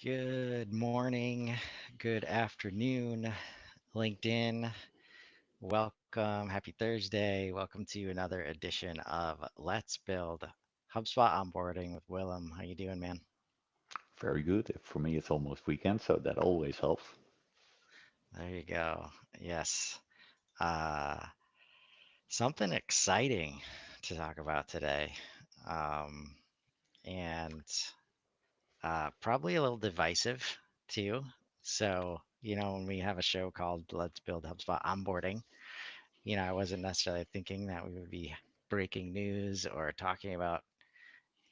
Good morning, good afternoon, LinkedIn. Welcome. Happy Thursday. Welcome to another edition of Let's Build HubSpot Onboarding with Willem. How you doing, man? Very good. For me, it's almost weekend, so that always helps. There you go. Yes. Uh, Something exciting to talk about today. Um, and Probably a little divisive too. So, when we have a show called Let's Build HubSpot Onboarding, I wasn't necessarily thinking that we would be breaking news or talking about,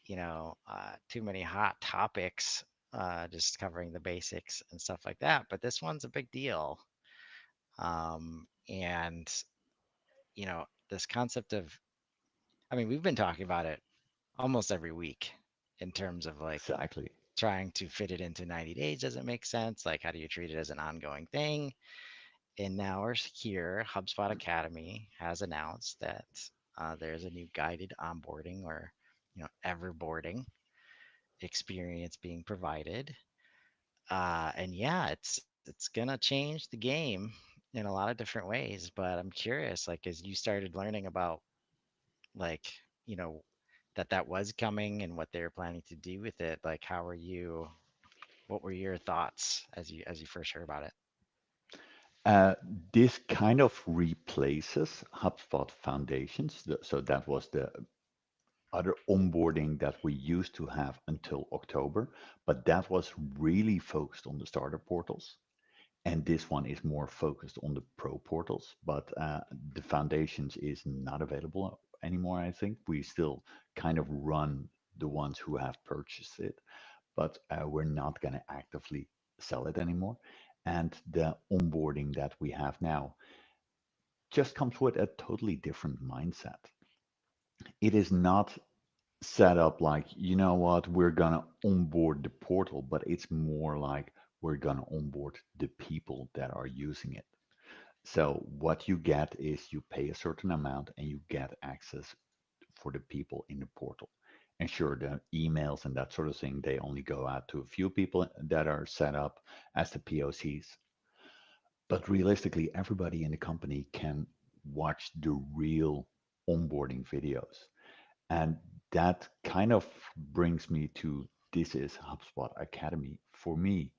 too many hot topics, just covering the basics and stuff like that. But this one's a big deal. And, this concept of, I mean, we've been talking about it almost every week in terms of like Exactly. trying to fit it into 90 days doesn't make sense. Like, how do you treat it as an ongoing thing? And now we're here. HubSpot Academy has announced that there's a new guided onboarding or everboarding experience being provided. And yeah, it's gonna change the game in a lot of different ways. But I'm curious, like, as you started learning about like you know that was coming and what they were planning to do with it, like, how were you? What were your thoughts as you first heard about it? Uh, this kind of replaces HubSpot Foundations. So that was the other onboarding that we used to have until October, but that was really focused on the starter portals. And this one is more focused on the pro portals, but the Foundations is not available anymore, I think. We still kind of run the ones who have purchased it, but we're not going to actively sell it anymore. And the onboarding that we have now just comes with a totally different mindset. It is not set up like, you know what, we're going to onboard the portal, but it's more like we're going to onboard the people that are using it. So what you get is you pay a certain amount and you get access for the people in the portal. And sure, the emails and that sort of thing, they only go out to a few people that are set up as the POCs. But realistically, everybody in the company can watch the real onboarding videos. And that kind of brings me to this is HubSpot Academy for me.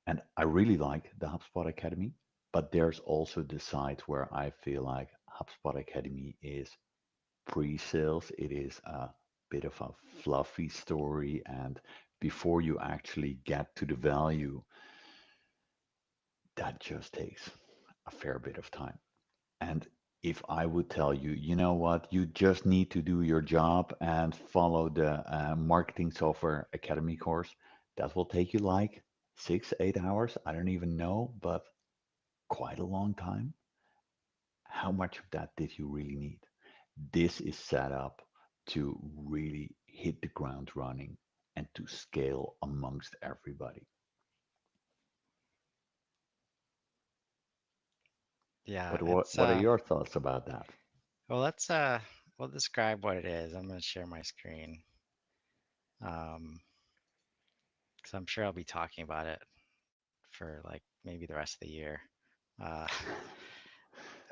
And I really like the HubSpot Academy, but there's also the side where I feel like HubSpot Academy is pre-sales. It is a bit of a fluffy story, and before you actually get to the value, that just takes a fair bit of time. And if I would tell you, you know what, you just need to do your job and follow the Marketing Software Academy course, that will take you like 6, 8 hours. I don't even know, but quite a long time. How much of that did you really need? This is set up to really hit the ground running and to scale amongst everybody. Yeah, But what, it's what are your thoughts about that? well, we'll describe what it is. I'm going to share my screen. Um, because I'm sure I'll be talking about it for like maybe the rest of the year. Uh,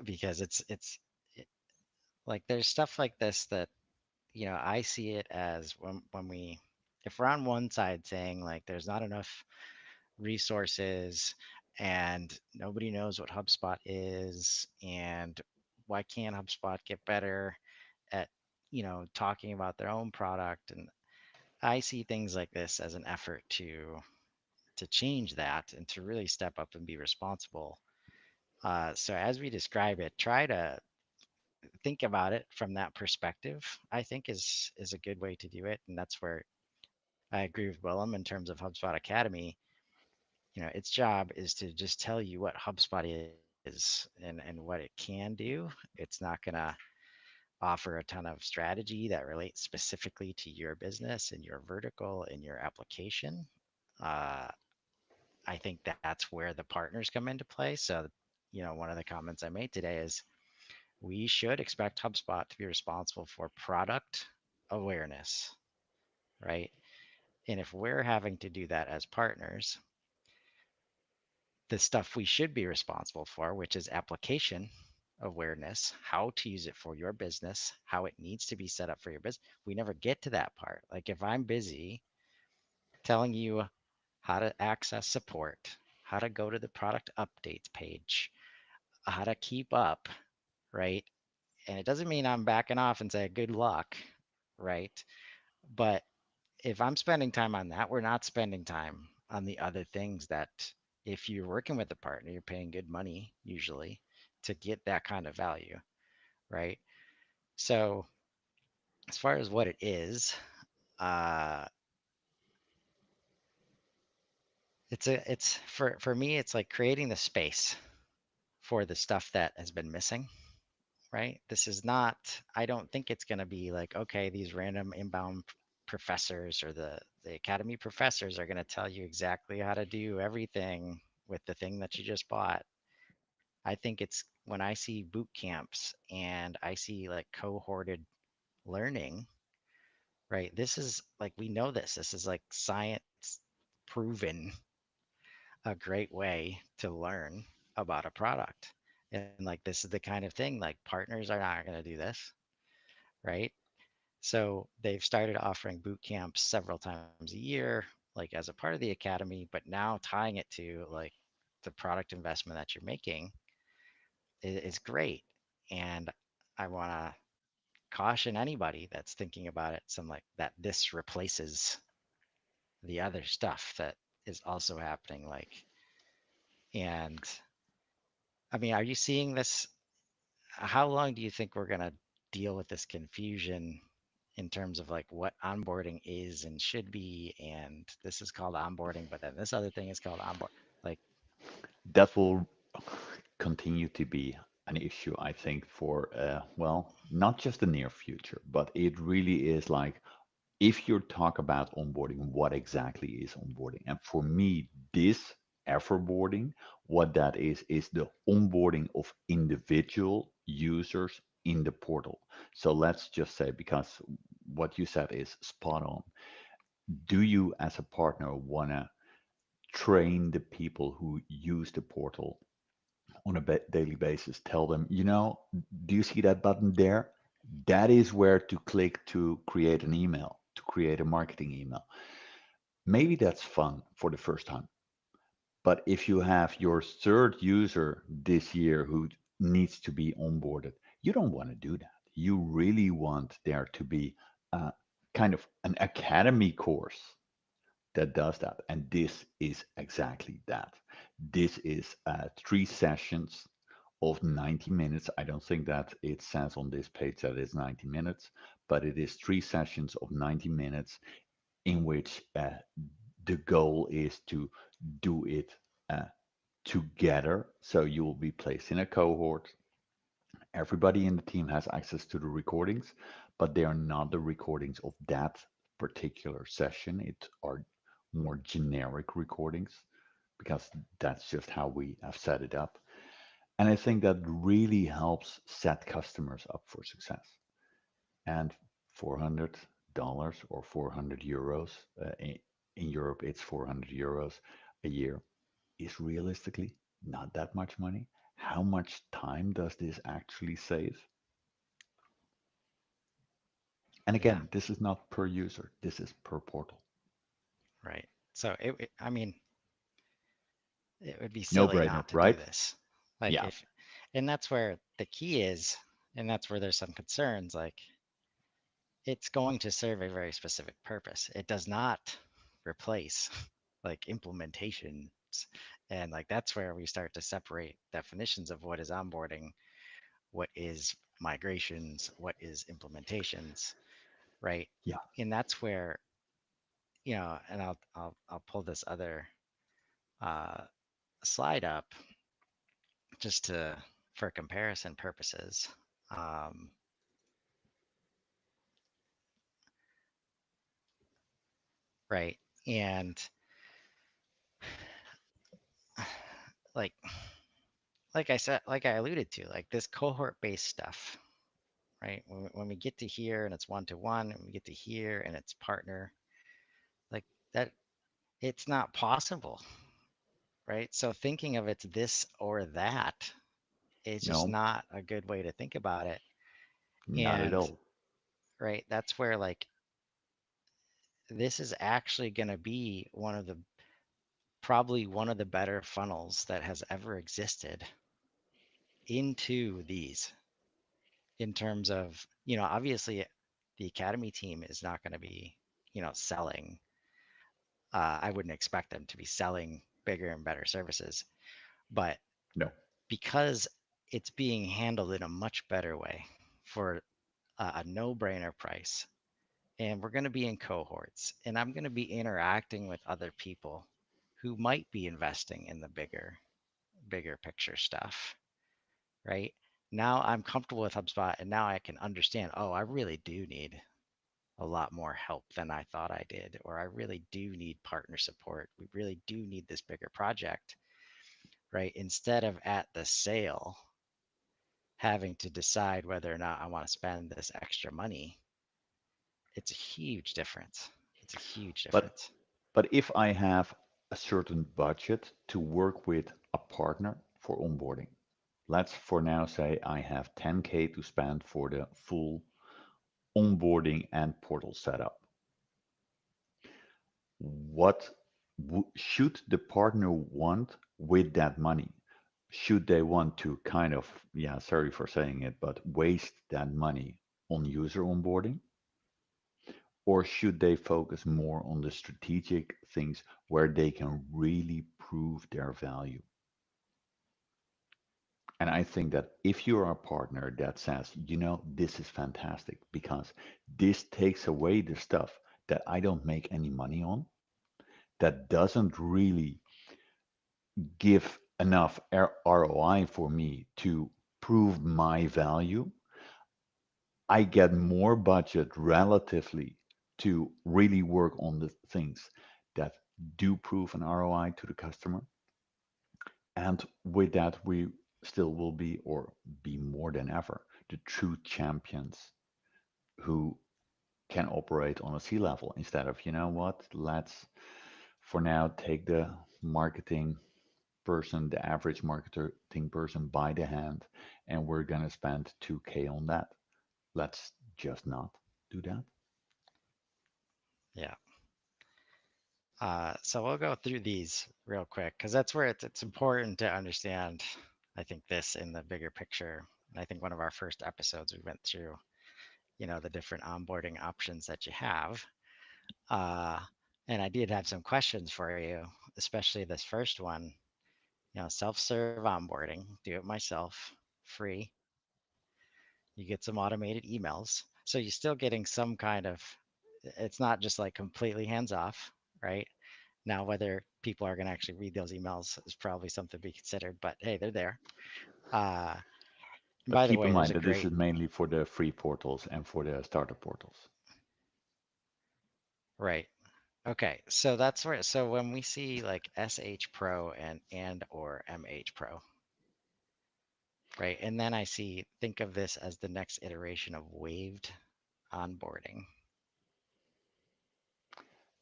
because like there's stuff like this that, I see it as when we if we're on one side saying like there's not enough resources and nobody knows what HubSpot is and why can't HubSpot get better at, talking about their own product. And I see things like this as an effort to change that and to really step up and be responsible. So as we describe it, try to think about it from that perspective. I think is a good way to do it, and that's where I agree with Willem in terms of HubSpot Academy. Its job is to just tell you what HubSpot is and what it can do. It's not gonna offer a ton of strategy that relates specifically to your business and your vertical and your application. Uh, I think that's where the partners come into play. So, one of the comments I made today is we should expect HubSpot to be responsible for product awareness, right? And if we're having to do that as partners, the stuff we should be responsible for, which is application awareness, how to use it for your business, how it needs to be set up for your business, we never get to that part. Like if I'm busy telling you how to access support, how to go to the product updates page, how to keep up, right? And it doesn't mean I'm backing off and say good luck, right? But if I'm spending time on that, we're not spending time on the other things that if you're working with a partner, you're paying good money usually to get that kind of value, right? So as far as what it is, uh, it's for me, it's like creating the space for the stuff that has been missing, right? This is not, I don't think it's going to be like, okay, these random inbound professors or the academy professors are going to tell you exactly how to do everything with the thing that you just bought. I think it's when I see boot camps and I see like cohorted learning, right? This is like, we know this is like science proven a great way to learn about a product. And like, this is the kind of thing like partners are not going to do this, right? So they've started offering boot camps several times a year, like as a part of the academy, but now tying it to like the product investment that you're making is great. And I want to caution anybody that's thinking about it, some like that this replaces the other stuff that is also happening. Like, and I mean, are you seeing this? How long do you think we're going to deal with this confusion in terms of like what onboarding is and should be? And this is called onboarding, but then this other thing is called onboard. Like, That will continue to be an issue, I think, for, well, not just the near future, but it really is like if you talk about onboarding, what exactly is onboarding? And for me, this Everboarding, what that is the onboarding of individual users in the portal. So let's just say, because what you said is spot on. Do you, as a partner, want to train the people who use the portal on a daily basis? Tell them, do you see that button there? That is where to click to create an email, to create a marketing email. Maybe that's fun for the first time. But if you have your third user this year who needs to be onboarded, you don't want to do that. You really want there to be kind of an academy course that does that. And this is exactly that. This is 3 sessions of 90 minutes. I don't think that it says on this page that it's 90 minutes, but it is 3 sessions of 90 minutes in which the goal is to do it uh, together. So you will be placed in a cohort. Everybody in the team has access to the recordings, but they are not the recordings of that particular session. It are more generic recordings because that's just how we have set it up. And I think that really helps set customers up for success. And $400 or €400, in Europe, it's €400 a year, is realistically not that much money. How much time does this actually save? And yeah, again, this is not per user, this is per portal. right. So I mean, it would be No silly brainer, not to do right? this. Like Yeah, if, and that's where the key is, and that's where there's some concerns. Like it's going to serve a very specific purpose. It does not replace like implementations. And like that's where we start to separate definitions of what is onboarding, what is migrations, what is implementations, right? yeah, And that's where, and I'll pull this other uh, slide up just to for comparison purposes. Um, right. And like I said, like I alluded to, like this cohort based stuff, right? When we get to here and it's one to one, and we get to here and it's partner, like that it's not possible, right? So thinking of it's this or that is just No, not a good way to think about it. not at And all. right, that's where like this is actually going to be one of the probably one of the better funnels that has ever existed into these in terms of, obviously the academy team is not going to be, selling. I wouldn't expect them to be selling bigger and better services, but No. because it's being handled in a much better way for a no-brainer price, and we're going to be in cohorts, and I'm going to be interacting with other people who might be investing in the bigger picture stuff, right? Now I'm comfortable with HubSpot, and now I can understand, oh, I really do need a lot more help than I thought I did, or I really do need partner support. We really do need this bigger project, right? Instead of at the sale having to decide whether or not I want to spend this extra money, it's a huge difference. It's a huge But difference. but if I have a certain budget to work with a partner for onboarding, let's for now say I have 10K to spend for the full onboarding and portal setup. What should the partner want with that money? Should they want to kind of, yeah, sorry for saying it, but waste that money on user onboarding? Or should they focus more on the strategic things where they can really prove their value? And I think that if you're a partner that says, this is fantastic because this takes away the stuff that I don't make any money on, that doesn't really give enough ROI for me to prove my value, I get more budget relatively to really work on the things that do prove an ROI to the customer. And with that, we still will be, or be more than ever, the true champions who can operate on a C level instead of, let's for now take the marketing person, the average marketing person by the hand, and we're going to spend 2K on that. Let's just not do that. Yeah. So we'll go through these real quick because that's where it's important to understand, I think, this in the bigger picture. And I think one of our first episodes, we went through, the different onboarding options that you have. Uh, and I did have some questions for you, especially this first one, self-serve onboarding, do it myself, free. You get some automated emails. So you're still getting some kind of, it's not just like completely hands off, right? Now, whether people are going to actually read those emails is probably something to be considered, but hey, they're there. Uh, and But by the keep in way, there's mind a that this great, is mainly for the free portals and for the starter portals. right. Okay. So that's where, so when we see like SH Pro and or MH Pro, right? And then I see, think of this as the next iteration of waived onboarding.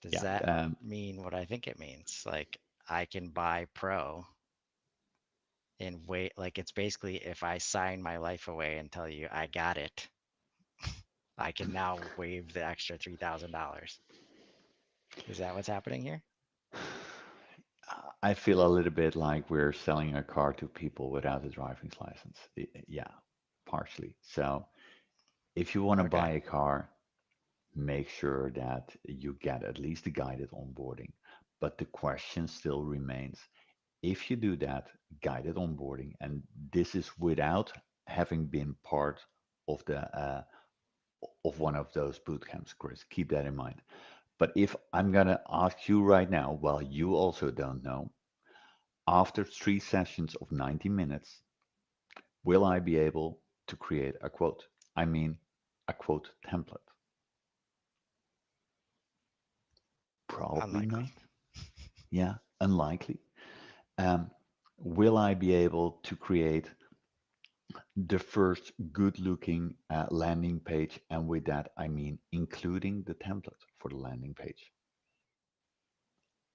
Does Yeah, that mean what I think it means? Like I can buy Pro and wait, like it's basically if I sign my life away and tell you I got it, I can now waive the extra $3,000. Is that what's happening here? I feel a little bit like we're selling a car to people without a driving license. Yeah, partially. So if you want to Okay. buy a car, make sure that you get at least the guided onboarding. But the question still remains, if you do that guided onboarding, and this is without having been part of the of one of those boot camps, Chris, keep that in mind. But if I'm gonna ask you right now, well, you also don't know, after 3 sessions of 90 minutes, will I be able to create a quote? I mean, a quote template. Probably Unlikely. not. Yeah, unlikely. Um, will I be able to create the first good looking landing page? And with that, I mean including the template for the landing page.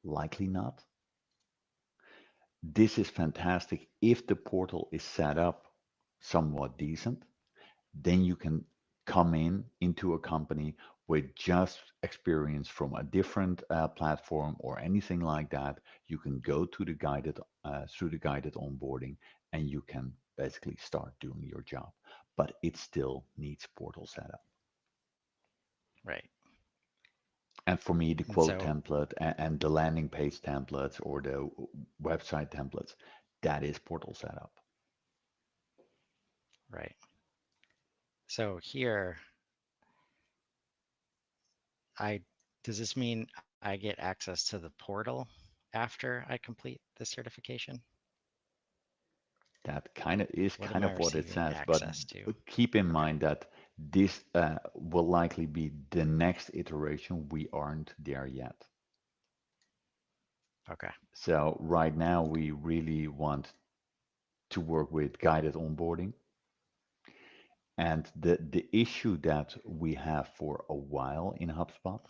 Likely not. This is fantastic if the portal is set up somewhat decent. Then you can come into a company with just experience from a different platform or anything like that. You can go to the guided through the guided onboarding, and you can basically start doing your job. But it still needs portal setup. Right. And for me, the And quote so, template and the landing page templates or the website templates, that is portal setup. right. So here, I does this mean I get access to the portal after I complete the certification? That kind of is What am kind I of what it receiving says, but access to? keep in Okay. mind that this will likely be the next iteration. We aren't there yet. Okay. So right now we really want to work with guided onboarding. And the issue that we have for a while in HubSpot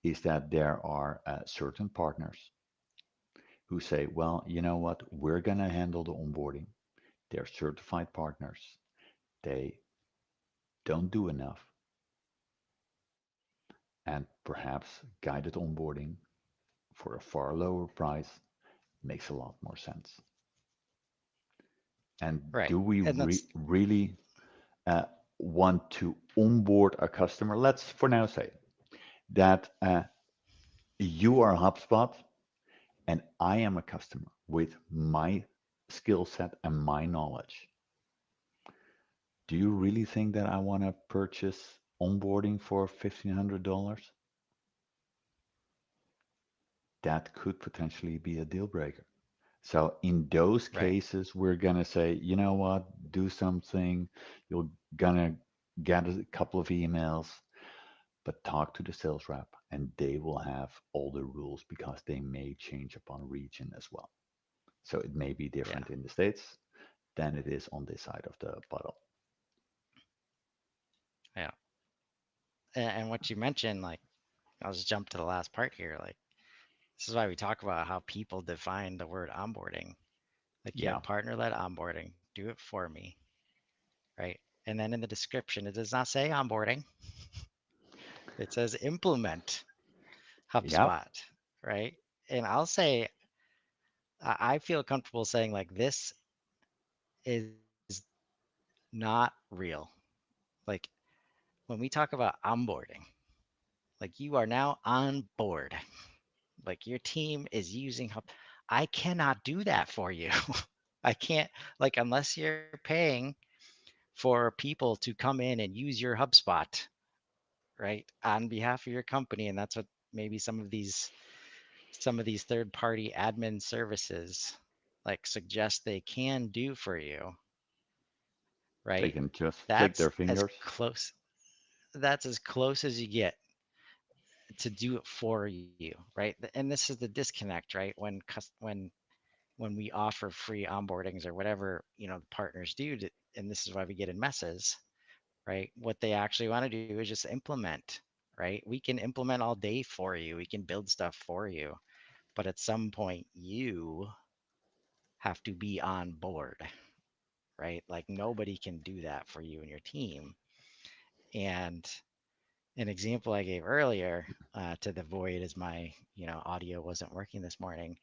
is that there are certain partners who say, well, you know what, we're going to handle the onboarding. They're certified partners. They don't do enough. And perhaps guided onboarding for a far lower price makes a lot more sense. And Right. do we And that's really uh, want to onboard a customer? Let's for now say that you are HubSpot and I am a customer with my skill set and my knowledge. Do you really think that I want to purchase onboarding for $1,500? That could potentially be a deal breaker. So in those right. cases, we're gonna say, you know what, do something. You're gonna get a couple of emails, but talk to the sales rep, and they will have all the rules because they may change upon region as well. So it may be Yeah. different in the States than it is on this side of the bottle. Yeah. And what you mentioned, like, I'll just jump to the last part here. Like, this is why we talk about how people define the word onboarding. Like, you Yeah, have partner-led onboarding, do it for me, right? And then in the description, it does not say onboarding. It says implement yep, HubSpot, right? And I'll say, I feel comfortable saying like this is not real. Like when we talk about onboarding, like you are now on board. Like your team is using Hub. I cannot do that for you. I can't, like, unless you're paying for people to come in and use your HubSpot, right, on behalf of your company. And that's what maybe some of these third-party admin services like suggest they can do for you, right? they can just That's click their as fingers. close that's as close as you get to do it for you, right? And this is the disconnect, right? When we offer free onboardings or whatever, the partners do to, and this is why we get in messes, right? What they actually want to do is just implement, right? We can implement all day for you. We can build stuff for you. But at some point, you have to be on board, right? Like nobody can do that for you and your team. And an example I gave earlier to the void as my, audio wasn't working this morning,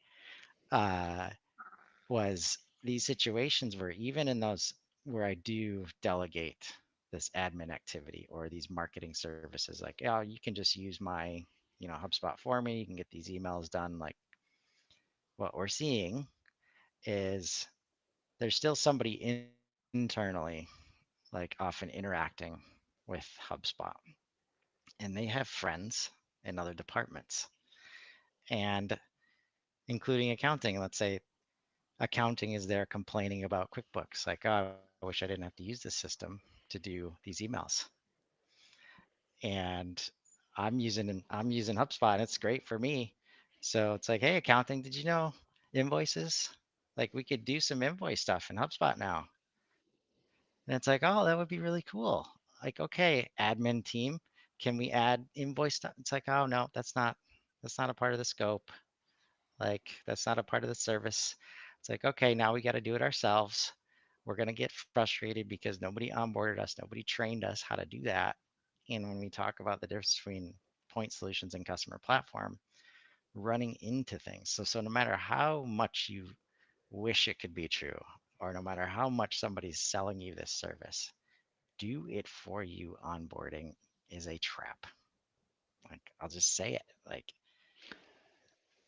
uh, was these situations where even in those where I do delegate this admin activity or these marketing services, like, oh, you can just use my, HubSpot for me. You can get these emails done. Like what we're seeing is there's still somebody internally, like often interacting with HubSpot, and they have friends in other departments, and including accounting. Let's say accounting is there complaining about QuickBooks, like, oh, I wish I didn't have to use this system to do these emails. And I'm using HubSpot and it's great for me. So it's like, hey, accounting, did you know invoices? Like we could do some invoice stuff in HubSpot now. And it's like, oh, that would be really cool. Like, okay, admin team, can we add invoice stuff? It's like, oh no, that's not a part of the scope. Like, that's not a part of the service. It's like, okay, now we got to do it ourselves. We're going to get frustrated because nobody onboarded us, nobody trained us how to do that. And when we talk about the difference between point solutions and customer platform, running into things. So no matter how much you wish it could be true, or no matter how much somebody's selling you this service, do it for you onboarding is a trap. Like, I'll just say it. Like,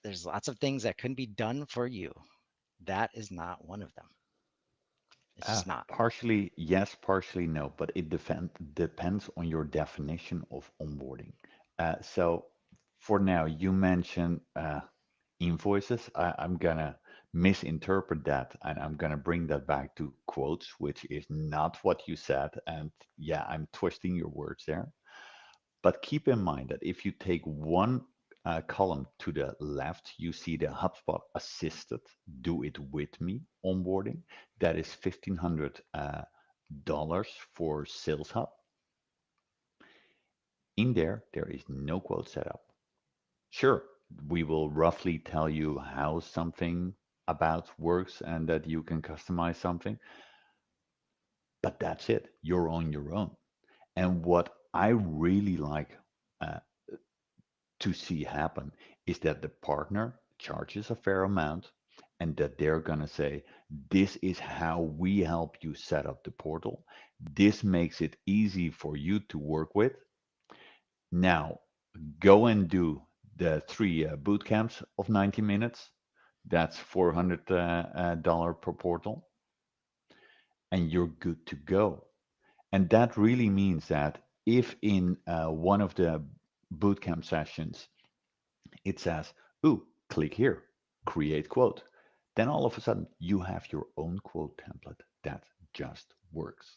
there's lots of things that couldn't be done for you. That is not one of them. It's just not. Partially yes, partially no, but it depends on your definition of onboarding. So for now, you mentioned invoices. I'm gonna misinterpret that and I'm gonna bring that back to quotes, which is not what you said. And yeah, I'm twisting your words there. But keep in mind that if you take one column to the left, you see the HubSpot assisted do it with me onboarding. That is $1,500 dollars for Sales Hub. In there, there is no quote setup. Sure, we will roughly tell you how something about works and that you can customize something, but that's it. You're on your own. And what I really like uh, to see happen is that the partner charges a fair amount and that they're going to say, this is how we help you set up the portal. This makes it easy for you to work with. Now, go and do the three boot camps of 90 minutes. That's $400 per portal, and you're good to go. And that really means that if in one of the bootcamp sessions it says, ooh, click here, create quote. Then all of a sudden you have your own quote template that just works.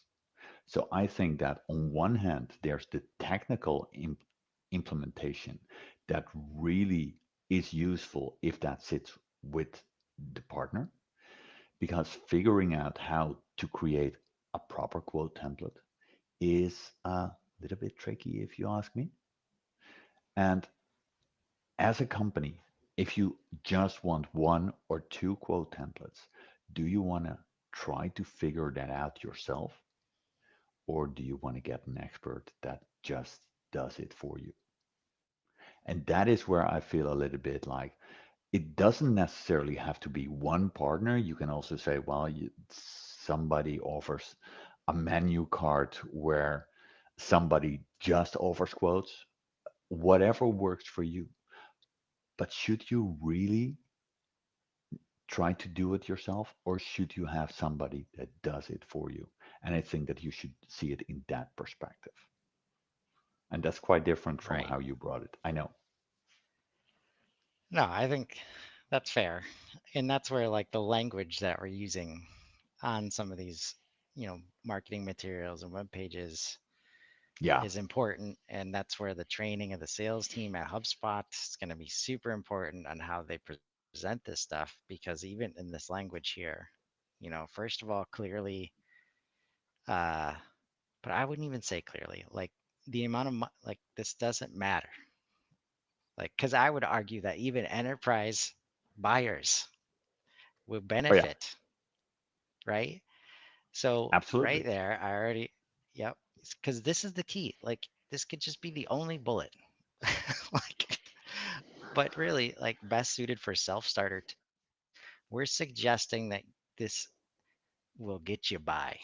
So I think that on one hand, there's the technical implementation that really is useful if that sits with the partner, because figuring out how to create a proper quote template is a little bit tricky if you ask me. And as a company, if you just want one or two quote templates, do you want to try to figure that out yourself? Or do you want to get an expert that just does it for you? And that is where I feel a little bit like it doesn't necessarily have to be one partner. You can also say, well, somebody offers a menu card where somebody just offers quotes, whatever works for you. But should you really try to do it yourself, or should you have somebody that does it for you? And I think that you should see it in that perspective. And that's quite different from Right. how you brought it. I know. No, I think that's fair. And that's where, like, the language that we're using on some of these, marketing materials and web pages Yeah. is important. And that's where the training of the sales team at HubSpot is going to be super important on how they present this stuff. Because even in this language here, first of all, clearly, uh, but I wouldn't even say clearly, like, the amount of, like, this doesn't matter. Like, because I would argue that even enterprise buyers will Oh, yeah. benefit, right? So right Absolutely. there, I already, yep, because this is the key. Like, this could just be the only bullet. Like, but really, like, best suited for self-starter too. We're suggesting that this will get you by.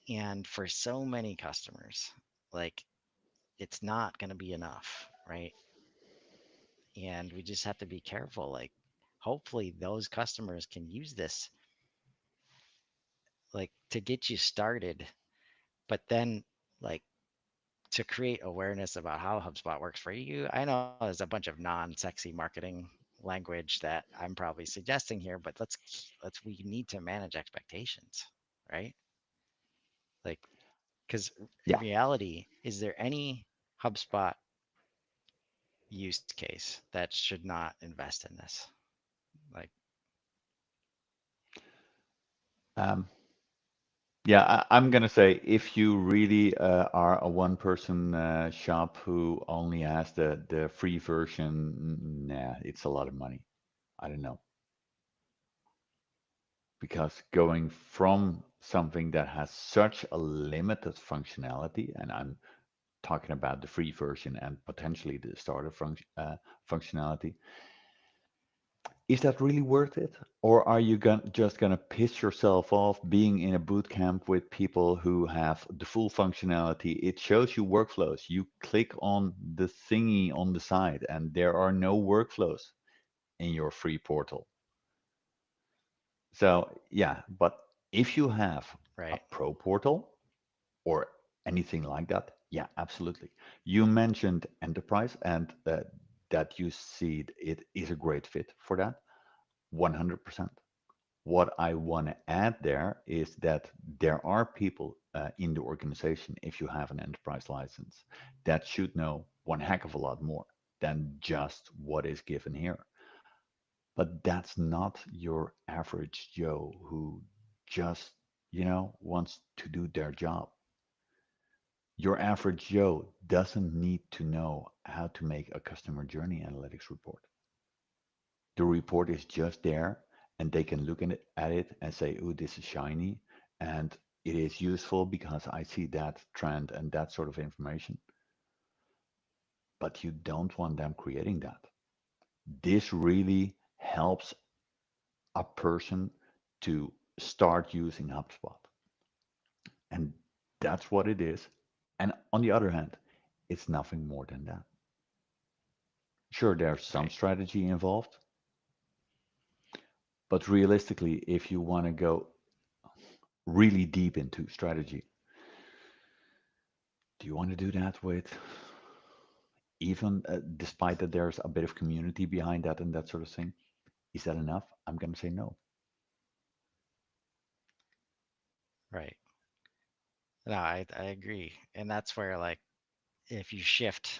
And for so many customers, like, it's not going to be enough, right? And we just have to be careful. Like, hopefully those customers can use this, like, to get you started, but then, like, to create awareness about how HubSpot works for you. I know there's a bunch of non-sexy marketing language that I'm probably suggesting here, but we need to manage expectations, right? Like, because in Yeah. reality, is there any HubSpot use case that should not invest in this? Like, Um, yeah, I'm gonna say if you really are a one-person shop who only has the free version, nah, it's a lot of money. I don't know, because going from something that has such a limited functionality, and I'm talking about the free version and potentially the starter functionality, is that really worth it? Or are you just going to piss yourself off being in a boot camp with people who have the full functionality? It shows you workflows. You click on the thingy on the side, and there are no workflows in your free portal. So, yeah, but if you have a Right. pro portal or anything like that, yeah, absolutely. You mentioned enterprise and that you see it is a great fit for that. 100%. What I want to add there is that there are people in the organization, if you have an enterprise license, that should know one heck of a lot more than just what is given here. But that's not your average Joe who just, wants to do their job. Your average Joe doesn't need to know how to make a customer journey analytics report. The report is just there, and they can look at it and say, "Oh, this is shiny, and it is useful because I see that trend and that sort of information." But you don't want them creating that. This really helps a person to start using HubSpot. And that's what it is. And on the other hand, it's nothing more than that. Sure, there's some Right. strategy involved, but realistically, if you want to go really deep into strategy, do you want to do that with even despite that there's a bit of community behind that and that sort of thing? Is that enough? I'm going to say no. Right. No, I agree. And that's where like if you shift,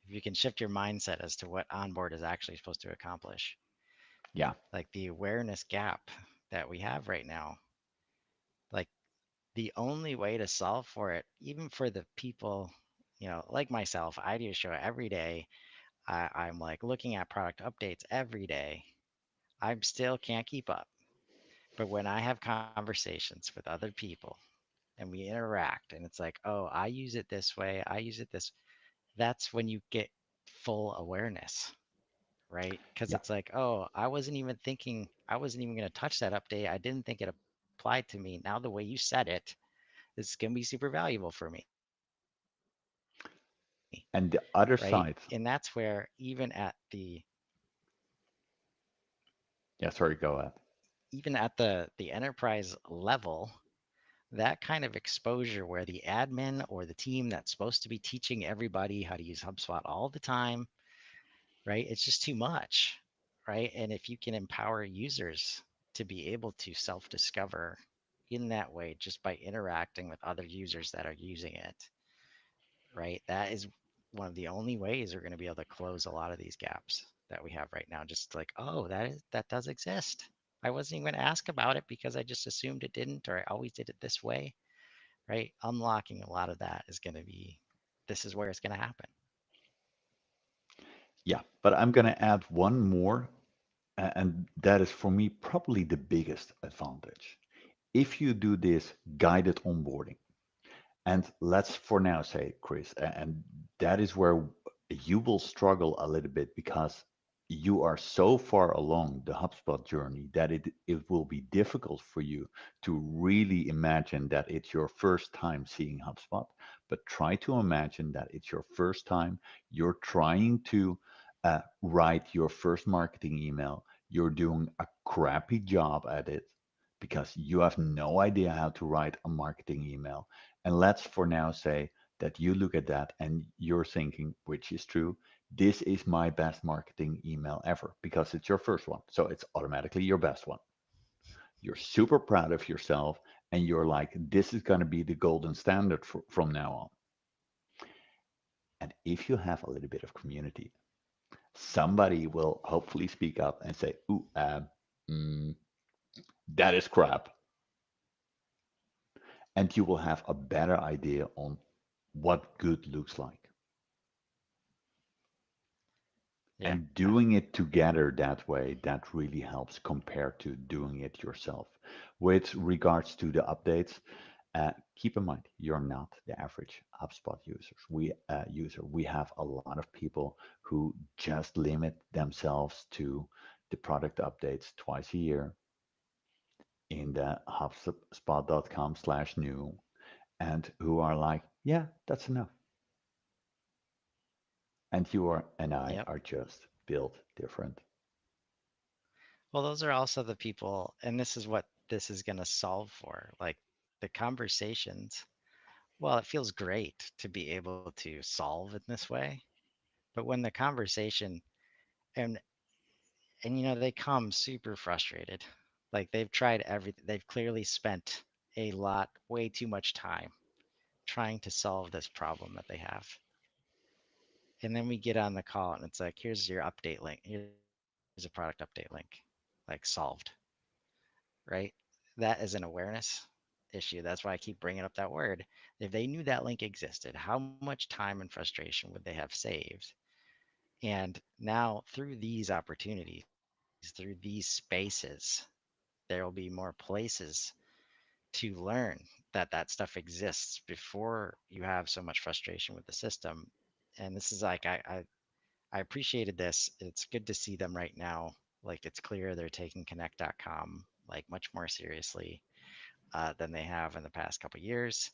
if you can shift your mindset as to what onboard is actually supposed to accomplish, Yeah, like the awareness gap that we have right now, like the only way to solve for it, even for the people, like myself, I do a show every day. I'm like looking at product updates every day. I'm still can't keep up. But when I have conversations with other people and we interact and it's like, oh, I use it this way, I use it this, that's when you get full awareness, right? Because yeah, it's like, oh, I wasn't even thinking, I wasn't even going to touch that update. I didn't think it applied to me. Now, the way you said it, it's going to be super valuable for me, right? and the And that's other where side, even at yeah, sorry, go ahead. the enterprise level, that kind of exposure where the admin or the team that's supposed to be teaching everybody how to use HubSpot all the time, right? It's just too much, right? And if you can empower users to be able to self discover in that way just by interacting with other users that are using it, right? That is one of the only ways we're going to be able to close a lot of these gaps that we have right now. Just like, oh, that does exist. I wasn't even going to ask about it because I just assumed it didn't, or I always did it this way, right? Unlocking a lot of that is going to be, this is where it's going to happen. Yeah, but I'm going to add one more, and that is for me probably the biggest advantage. If you do this guided onboarding, and let's for now say, Chris, and that is where you will struggle a little bit because you are so far along the HubSpot journey that it will be difficult for you to really imagine that it's your first time seeing HubSpot. But try to imagine that it's your first time. You're trying to write your first marketing email. You're doing a crappy job at it because you have no idea how to write a marketing email. And let's for now say that you look at that and you're thinking, which is true, this is my best marketing email ever because it's your first one. So it's automatically your best one. You're super proud of yourself and you're like, this is going to be the golden standard from now on. And if you have a little bit of community, somebody will hopefully speak up and say, ooh, mm, that is crap. And you will have a better idea on what good looks like. And Yeah. doing it together that way, that really helps compared to doing it yourself. With regards to the updates, keep in mind you're not the average HubSpot user. We have a lot of people who just limit themselves to the product updates twice a year in the hubspot.com/new, and who are like, yeah, that's enough. And and Yep. I are just built different. Well, those are also the people, and this is what this is going to solve for. Like the conversations. Well, it feels great to be able to solve in this way, but when the conversation and they come super frustrated. Like they've tried everything. They've clearly spent a lot, way too much time trying to solve this problem that they have. And then we get on the call and it's like, here's your update link. Here's a product update link. Like solved, right? That is an awareness issue. That's why I keep bringing up that word. If they knew that link existed, how much time and frustration would they have saved? And now through these opportunities, through these spaces, there will be more places to learn that that stuff exists before you have so much frustration with the system. And this is like I appreciated this. It's good to see them right now. Like it's clear they're taking Connect.com like much more seriously than they have in the past couple years.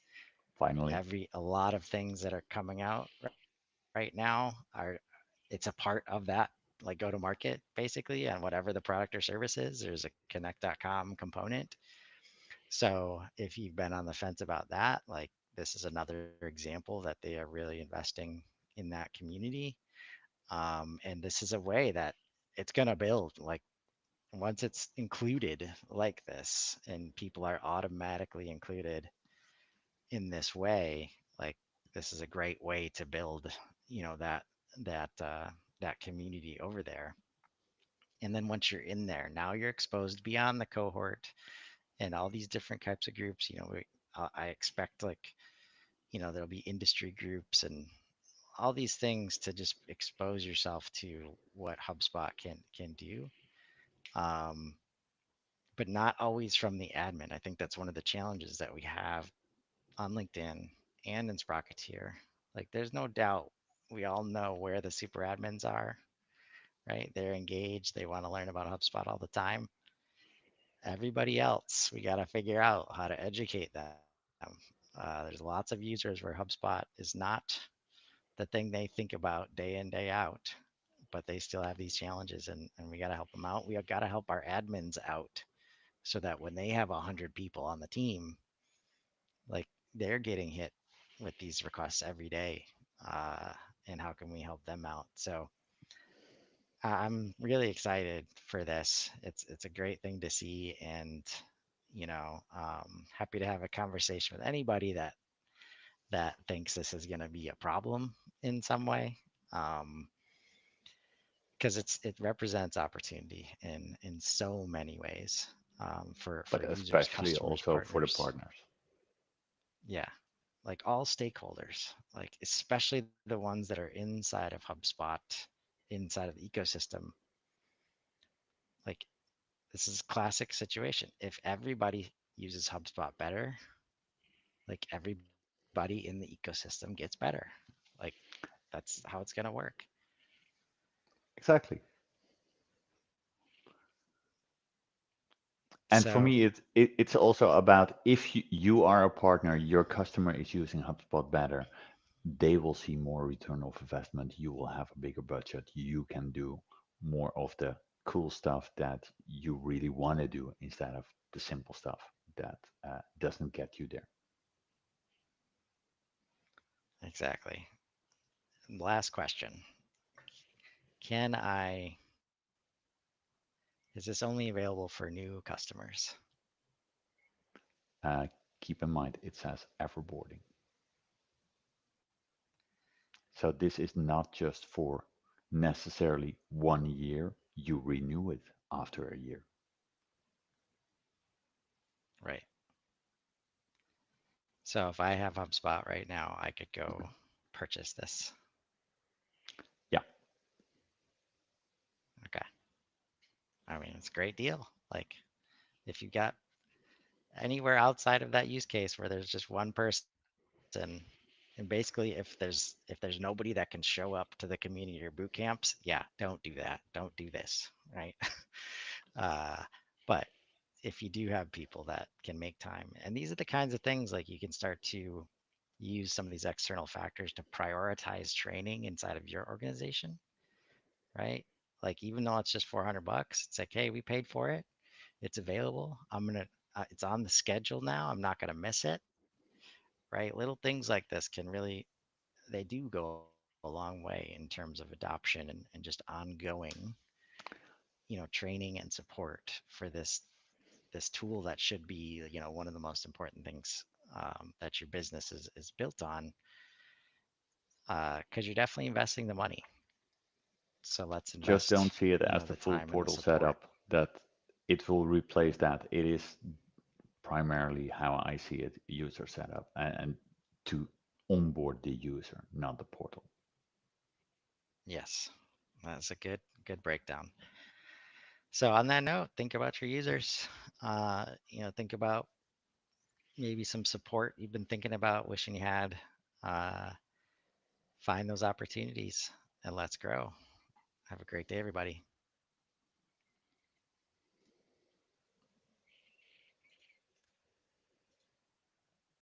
Finally, A lot of things that are coming out right now are it's a part of that like go to market basically and whatever the product or service is there's a connect.com component. So if you've been on the fence about that, like this is another example that they are really investing in that community. And this is a way that it's going to build like once it's included like this and people are automatically included in this way, like this is a great way to build, that that community over there. And then once you're in there, now you're exposed beyond the cohort and all these different types of groups. I expect like there'll be industry groups and all these things to just expose yourself to what HubSpot can do. Um, but not always from the admin. I think that's one of the challenges that we have on LinkedIn and in Sprocketeer. Like there's no doubt we all know where the super admins are, right? They're engaged, they want to learn about HubSpot all the time. Everybody else, we got to figure out how to educate them. There's lots of users where HubSpot is not the thing they think about day in, day out, but they still have these challenges and we got to help them out. We got to help our admins out so that when they have 100 people on the team, like they're getting hit with these requests every day. Uh, and how can we help them out? So I'm really excited for this. It's a great thing to see, and happy to have a conversation with anybody that thinks this is going to be a problem in some way. Um, because it represents opportunity in so many ways for but users, especially customers, also for the partners. partners. Yeah, like all stakeholders, like especially the ones that are inside of HubSpot, inside of the ecosystem. Like this is a classic situation. If everybody uses HubSpot better, like everybody in the ecosystem gets better. Like that's how it's gonna work. Exactly. And for So me, it's also about if you are a partner, your customer is using HubSpot better, they will see more return of investment. You will have a bigger budget. You can do more of the cool stuff that you really want to do instead of the simple stuff that doesn't get you there. exactly. Last question. Can I Is this only available for new customers? Uh, Keep in mind, it says Everboarding. So this is not just for necessarily 1 year. You renew it after a year. Right. So if I have HubSpot right now, I could go purchase this. Yeah. I mean, it's a great deal. Like if you've got anywhere outside of that use case where there's just one person, and basically if there's nobody that can show up to the community or boot camps, yeah, don't do that. Don't do this, right? uh, but if you do have people that can make time, and these are the kinds of things like you can start to use some of these external factors to prioritize training inside of your organization, right? Like even though it's just 400 bucks, it's like, hey, we paid for it. It's available. It's on the schedule now. I'm not gonna miss it, right? Little things like this can really, they do go a long way in terms of adoption and just ongoing, training and support for this tool that should be, one of the most important things that your business is built on, because you're definitely investing the money. So let's Just invest, don't see it as the the full time and the portal support. setup that it will replace that. It is primarily how I see it, user setup, and to onboard the user, not the portal. Yes, that's a good breakdown. So on that note, think about your users. Think about maybe some support you've been thinking about, wishing you had. Uh, find those opportunities and let's grow. Have a great day, everybody.